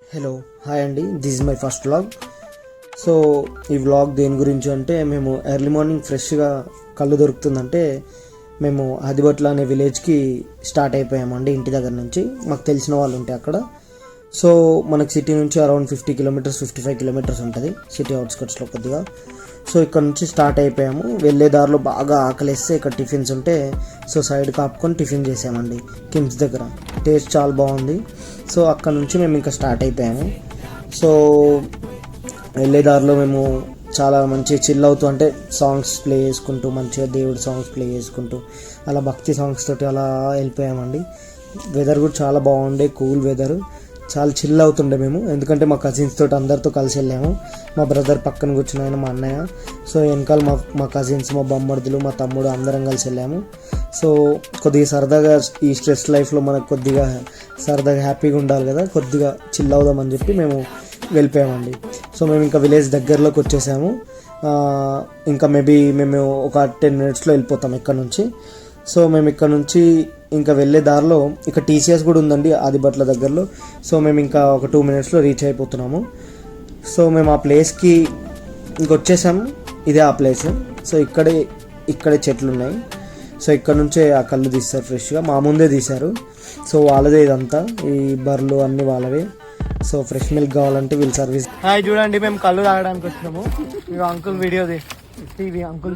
Hello hi అండి, this is my first vlog. So ఈ vlog దేని గురించి అంటే, మేము ఎర్లీ మార్నింగ్ ఫ్రెష్గా కళ్ళు దొరుకుతుందంటే మేము ఆదిబట్ల అనే విలేజ్కి స్టార్ట్ అయిపోయామండి. ఇంటి దగ్గర నుంచి మాకు తెలిసిన వాళ్ళు ఉంటే అక్కడ. సో మనకి సిటీ నుంచి అరౌండ్ 50 కిలోమీటర్స్ 55 కిలోమీటర్స్ ఉంటుంది, సిటీ అవుట్స్కట్స్లో కొద్దిగా. సో ఇక్కడ నుంచి స్టార్ట్ అయిపోయాము. వెళ్ళే దారిలో బాగా ఆకలిస్తే ఇక్కడ టిఫిన్స్ ఉంటే సో సైడ్ కాపుకొని టిఫిన్ చేసామండి కిమ్స్ దగ్గర. టేస్ట్ చాలా బాగుంది. సో అక్కడ నుంచి మేము ఇంకా స్టార్ట్ అయిపోయాము. సో వెళ్ళే దారిలో మేము చాలా మంచిగా చిల్ అవుతూ, అంటే సాంగ్స్ ప్లే చేసుకుంటూ, మంచిగా దేవుడి సాంగ్స్ ప్లే చేసుకుంటూ అలా భక్తి సాంగ్స్ తోటి అలా వెళ్ళిపోయామండి. వెదర్ కూడా చాలా బాగుండే, కూల్ వెదర్. చాలా చిల్ అవుతుండే మేము, ఎందుకంటే మా కజిన్స్ తోటి అందరితో కలిసి వెళ్ళాము. మా బ్రదర్ పక్కన కూర్చుని ఆయన మా అన్నయ్య. సో వెనకాల మా కజిన్స్, మా బొమ్మర్దులు, మా తమ్ముడు అందరం కలిసి వెళ్ళాము. సో కొద్దిగా సరదాగా ఈ స్ట్రెస్ లైఫ్లో మనకు కొద్దిగా సరదాగా హ్యాపీగా ఉండాలి కదా, కొద్దిగా చిల్ అవుదామని చెప్పి మేము వెళ్ళిపోయామండి. సో మేము ఇంకా విలేజ్ దగ్గరలోకి వచ్చేసాము. ఇంకా మేము ఒక 10 మినిట్స్లో వెళ్ళిపోతాం ఇక్కడ నుంచి. సో మేము ఇక్కడ నుంచి ఇంకా వెళ్ళే దారిలో ఇక్కడ టీసీఎస్ కూడా ఉందండి ఆదిబట్ల దగ్గరలో. సో మేము ఇంకా ఒక 2 మినిట్స్లో రీచ్ అయిపోతున్నాము. సో మేము ఆ ప్లేస్కి ఇంకొచ్చేసాము. ఇదే ఆ ప్లేస్. సో ఇక్కడే చెట్లు ఉన్నాయి. సో ఇక్కడ నుంచే ఆ కళ్ళు తీస్తారు ఫ్రెష్గా, మా ముందే తీశారు. సో వాళ్ళదే ఇదంతా, ఈ బర్రెలు అన్నీ వాళ్ళవే. సో ఫ్రెష్ మిల్క్ కావాలంటే వీళ్ళు సర్వీస్. హాయ్, చూడండి మేము కళ్ళు తాగడానికి వచ్చినాము. ఇవి అంకుల్ వీడియో టీవీ అంకుల్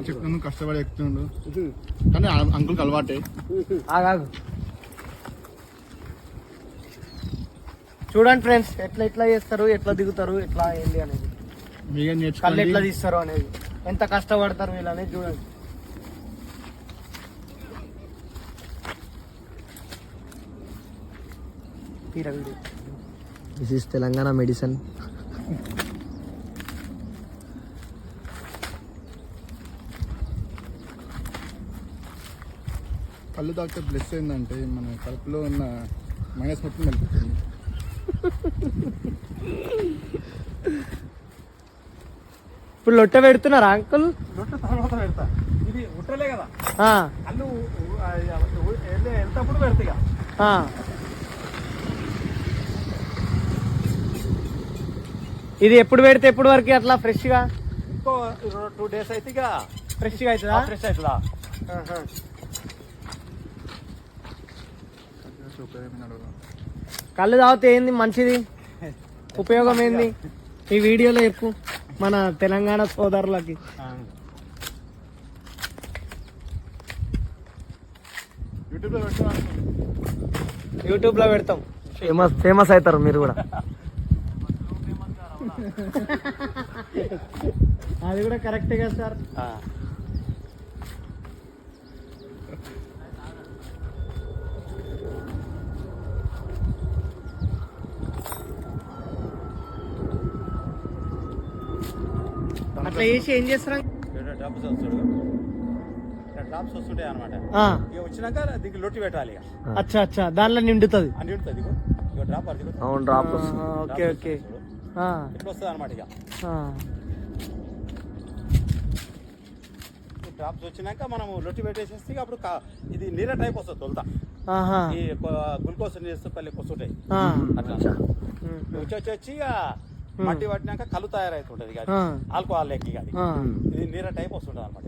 చెప్తాను, కష్టపడి ఎక్కుతుండు కానీ అంకుల్కి అలవాటే. ఆగాగు, చూడండి ఫ్రెండ్స్ ఎట్లా చేస్తారు, ఎట్లా దిగుతారు, ఎట్లా ఏంటి అనేది, కళ్ళు ఎట్లా తీస్తారు అనేది, ఎంత కష్టపడతారు వీళ్ళు అనేది చూడండి. This is Telangana medicine. కళ్ళు తాగితే ప్లస్ ఏంటంటే మన కడుపులో ఉన్న మైనస్ మొత్తం వెళ్ళిపోతుంది. ఇప్పుడు లొట్ట పెడుతున్నారా అంకుల్? తర్వాత పెడతా, ఇది ఉట్టలే కదా కళ్ళు వెళ్తప్పుడు పెడతా. ఇది ఎప్పుడు పెడితే ఎప్పుడు వరకు అట్లా ఫ్రెష్గా? ఇంకో 2 days అయితే ఇక ఫ్రెష్గా అవుతుందా? ఫ్రెష్ అవుతుందా? కళ్ళు తాగితే ఏంది మంచిది, ఉపయోగం ఏంది ఈ వీడియోలో చెప్పు మన తెలంగాణ సోదరులకి. యూట్యూబ్లో పెడతాం, ఫేమస్ అవుతారు మీరు కూడా. అది కూడా కరెక్టే కదా సార్. అట్లా చేసి ఏం చేస్తారు? డ్రాప్స్ వస్తుంటాయి అనమాట. వచ్చినాక దీనికి లొట్టి పెట్టాలి. అచ్చా అచ్చా, దానిలో నిండుతుంది. డ్రాప్ అవును, డ్రాప్ ఓకే ఓకే. ఇట్లా వస్తుంది అనమాట. ఇక డ్రాప్స్ వచ్చినాక మనం లొట్టి పెట్టేసేస్తే అప్పుడు ఇది నీళ్ళ టైప్ వస్తుంది తొలుతా. ఈ గ్లూకోజ్ పల్లెకి వస్తుంటాయి అట్లా వచ్చి ఇక మట్టి పట్టినాక కళ్ళు తయారైతుంటది, ఆల్కహాల్ లెక్క. ఇది నీళ్ళ టైప్ వస్తుంటది అనమాట.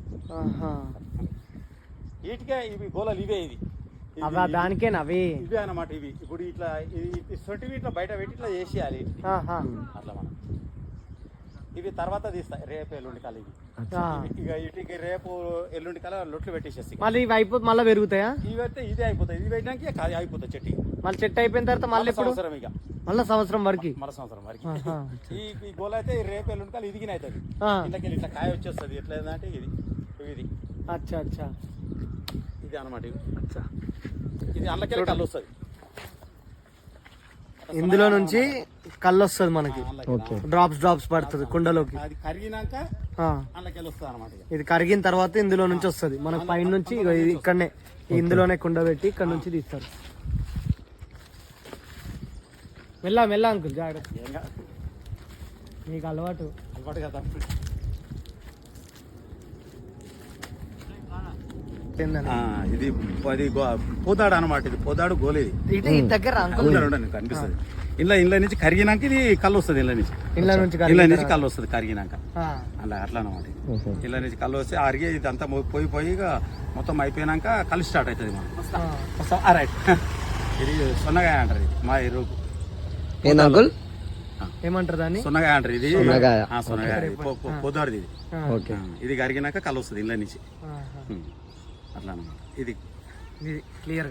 వీటికే ఇవి గోళాలు ఇవే, ఇది దానికేనా ఇవే అనమాట. ఇవి ఇప్పుడు ఇట్లా ఇట్లా బయట పెట్టి ఇట్లా చేసేయాలి అట్లా మనం. ఇవి తర్వాత తీస్తాయి రేపు ఎల్లుండి కల. ఇవి ఇక వీటికి రేపు ఎల్లుండి కల లొట్లు పెట్టేసేస్తాయి. మళ్ళీ ఇవి అయిపోతే మళ్ళీ పెరుగుతాయా? ఇవి అయితే ఇదే అయిపోతాయి. ఇది పెట్టినాక అయిపోతాయి చెట్టు. మళ్ళీ చెట్టు అయిపోయిన తర్వాత మళ్ళీ సంవత్సరం ఇక మళ్ళీ సంవత్సరం వరకు ఈ గోల అయితే రేపు ఎల్లుండి కల ఇదిగిన అవుతుంది. ఇంతకెళ్ళి ఇట్లా కాయ వచ్చేస్తుంది. ఎట్లా అంటే ఇది అచ్చా అచ్చా, ఇది అనమాట. ఇది అందులోకి కళ్ళు వస్తుంది. ఇందులో నుంచి కళ్ళు వస్తుంది మనకి, డ్రాప్స్ పడుతుంది కుండలోకి. అది కరిగినాక అందులోకి వస్తుంది అనమాట. ఇది కరిగిన తర్వాత ఇందులో నుంచి వస్తుంది మనకు పైన నుంచి. ఇక్కడనే ఇందులోనే కుండ పెట్టి ఇక్కడ నుంచి తీస్తారు. మెల్ల అంకుల్, జాగ్రత్త, మీకు అలవాటు కదా. ఇది పోదాడు అనమాట. ఇది పోదాడు గోలేది దగ్గర కనిపిస్తుంది. ఇండ్ల నుంచి కరిగినాక ఇది కళ్ళు వస్తుంది ఇండ్ల నుంచి కళ్ళు వస్తుంది కరిగినాక అట్లా అనమాట ఇళ్ళ నుంచి కళ్ళు వస్తే అరిగి ఇదంతా పోయి ఇక మొత్తం అయిపోయినాక కళ్ళు స్టార్ట్ అవుతుంది మనం రైట్ ఇది సొన్నగాయ అంటారు ఇది మా ఎరువుకు ఏమంటారు దాన్ని సొన్నగాయ అంటారు ఇది సొన్నగాయ పొద్దుది ఇది ఇది కరిగినాక కళ్ళు వస్తుంది ఇండ్ల నుంచి అట్లా అనమాట ఇది క్లియర్